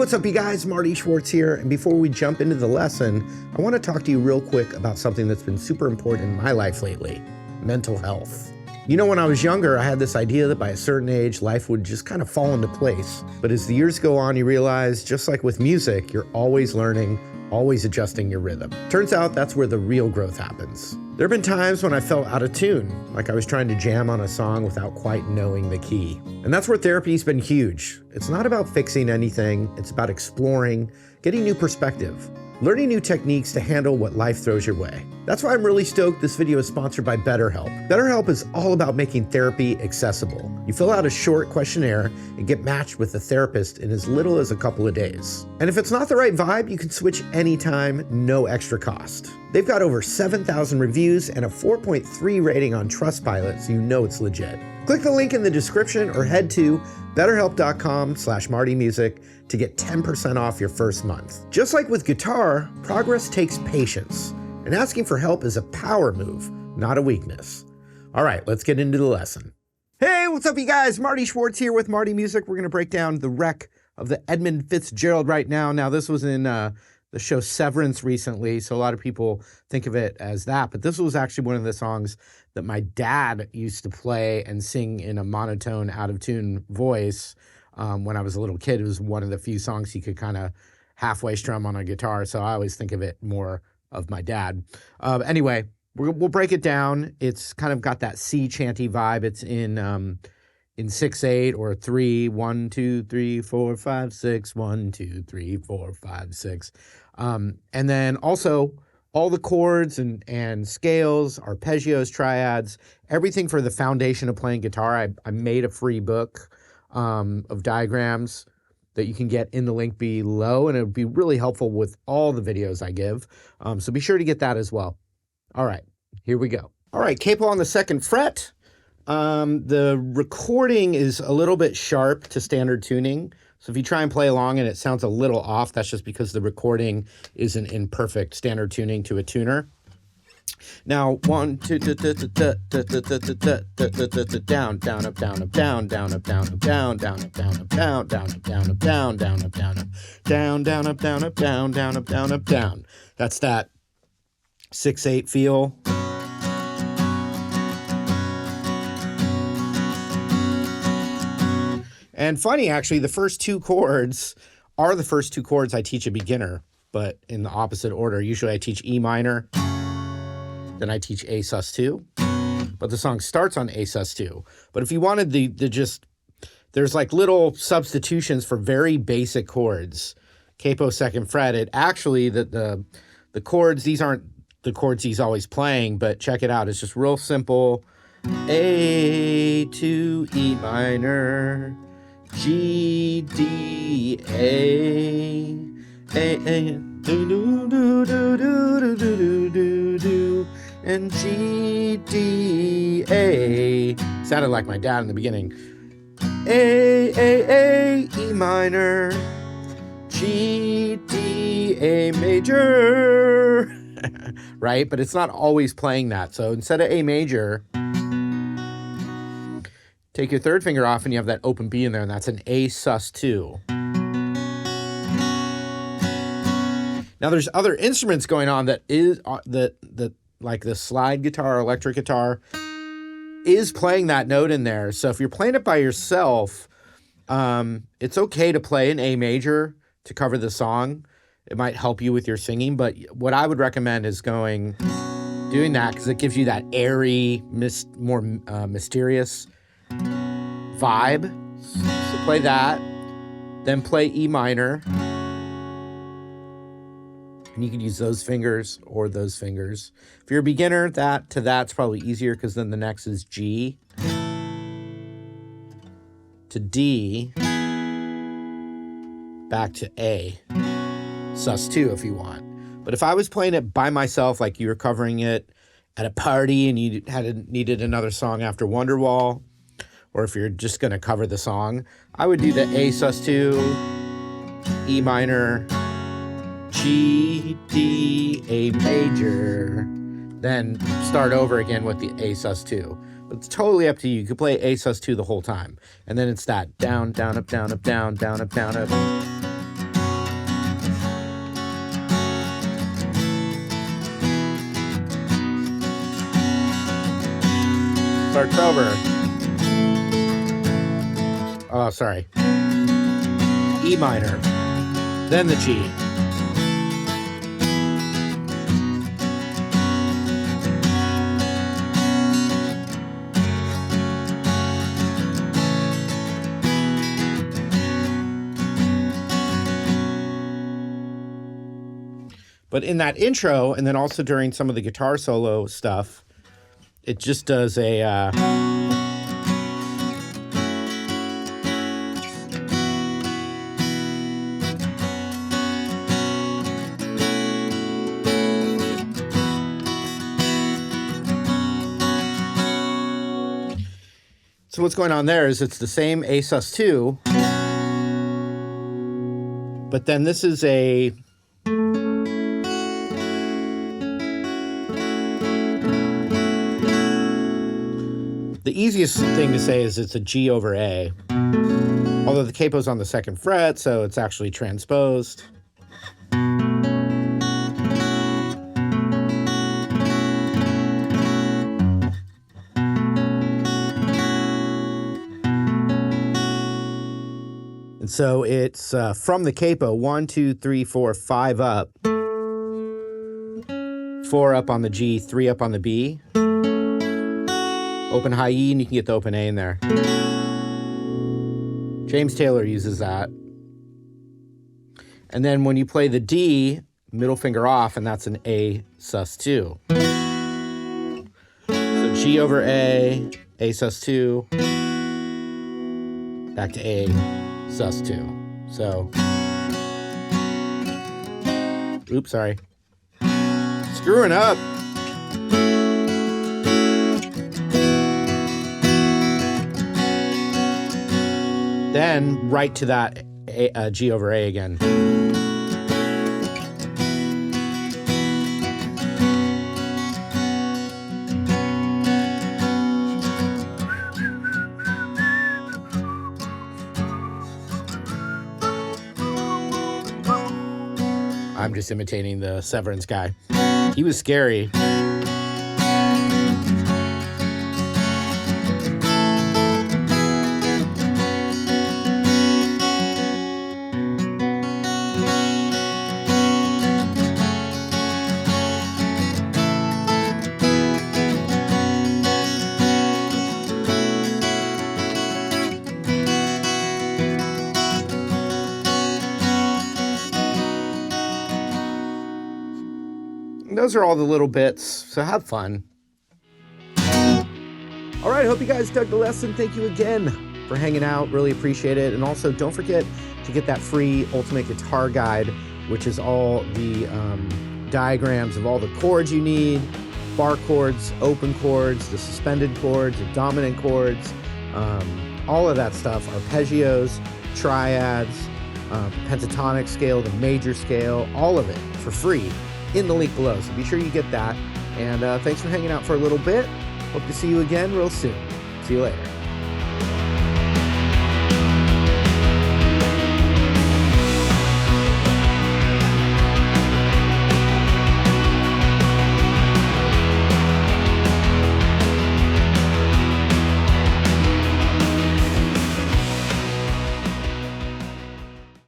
what's up, you guys? Marty Schwartz here, and before we jump into the lesson, I want to talk to you real quick about something that's been super important in my life lately: mental health. You know, when I was younger, I had this idea that by a certain age, life would just kind of fall into place. But as the years go on, you realize, just like with music, you're always learning, always adjusting your rhythm. Turns out that's where the real growth happens. There have been times when I felt out of tune, like I was trying to jam on a song without quite knowing the key. And that's where therapy's been huge. It's not about fixing anything, it's about exploring, getting new perspective, learning new techniques to handle what life throws your way. That's why I'm really stoked this video is sponsored by BetterHelp. BetterHelp is all about making therapy accessible. You fill out a short questionnaire and get matched with a therapist in as little as a couple of days. And if it's not the right vibe, you can switch anytime, no extra cost. They've got over 7,000 reviews and a 4.3 rating on Trustpilot, so you know it's legit. Click the link in the description or head to betterhelp.com/martymusic to get 10% off your first month. Just like with guitar, progress takes patience, and asking for help is a power move, not a weakness. All right, let's get into the lesson. Hey, what's up, you guys? Marty Schwartz here with Marty Music. We're going to break down the wreck of the Edmund Fitzgerald right now. Now, this was in the show Severance recently, so a lot of people think of it as that, but this was actually one of the songs that my dad used to play and sing in a monotone, out-of-tune voice when I was a little kid. It was one of the few songs he could kind of halfway strum on a guitar, so I always think of it more of my dad. Anyway, we'll break it down. It's kind of got that sea chanty vibe. It's in 6/8 or 3, 1, 2, 3, 4, 5, 6, 1, 2, 3, 4, 5, 6. And then also all the chords and scales, arpeggios, triads, everything for the foundation of playing guitar. I made a free book of diagrams that you can get in the link below, and it would be really helpful with all the videos I give. So be sure to get that as well. All right, here we go. All right, Capo on the 2nd fret. The recording is a little bit sharp to standard tuning. So if you try and play along and it sounds a little off, that's just because the recording isn't in perfect standard tuning to a tuner. Now, 1, 2, down, down, up, down, up, down, down, up, down, up, down, down, up, down, up, down, down, up, down, up, down, down, up, down, up, down, down, up, down, up, down, down, up, down, up, down. That's that 6/8 feel. And funny, actually, the first 2 chords are the first 2 chords I teach a beginner, but in the opposite order. Usually I teach E minor, then I teach A sus2, but the song starts on A sus2. But if you wanted there's like little substitutions for very basic chords. Capo 2nd fret, it actually, the chords, these aren't the chords he's always playing, but check it out. It's just real simple. A to E minor, G, D, A, do, do, do, do, do, do, do, do, and G, D, A. Sounded like my dad in the beginning. A, E minor, G, D, A major. Right? But it's not always playing that. So instead of A major, take your 3rd finger off and you have that open B in there, and that's an A sus2. Now there's other instruments going on that is that like the slide guitar, electric guitar is playing that note in there. So if you're playing it by yourself, it's okay to play an A major to cover the song. It might help you with your singing, but what I would recommend is doing that because it gives you that airy, more mysterious vibe. So play that, then play E minor. And you can use those fingers or those fingers. If you're a beginner, that's probably easier because then the next is G to D, back to A, sus2 if you want. But if I was playing it by myself, like you were covering it at a party and you needed another song after Wonderwall, or if you're just going to cover the song, I would do the A sus2, E minor, G, D, A major, then start over again with the A sus2. But it's totally up to you. You could play A sus2 the whole time. And then it's that down, down, up, down, up, down, down, up, down, up. Starts over. Oh, sorry. E minor, then the G. But in that intro, and then also during some of the guitar solo stuff, it just does a... So what's going on there is it's the same A sus2, but then this is a... The easiest thing to say is it's a G over A, although the capo's on the 2nd fret, so it's actually transposed. And so it's from the capo, 1, 2, 3, 4, 5 up, 4 up on the G, 3 up on the B, open high E, and you can get the open A in there. James Taylor uses that. And then when you play the D, middle finger off, and that's an A sus2. So G over A sus2, back to A sus2. So, oops, sorry. Screwing up. Then right to that G over A again. I'm just imitating the Severance guy. He was scary. Those are all the little bits, so have fun. All right, hope you guys dug the lesson. Thank you again for hanging out. Really appreciate it. And also, don't forget to get that free Ultimate Guitar Guide, which is all the diagrams of all the chords you need, bar chords, open chords, the suspended chords, the dominant chords, all of that stuff, arpeggios, triads, pentatonic scale, the major scale, all of it for free in the link below. So be sure you get that. And thanks for hanging out for a little bit. Hope to see you again real soon. See you later.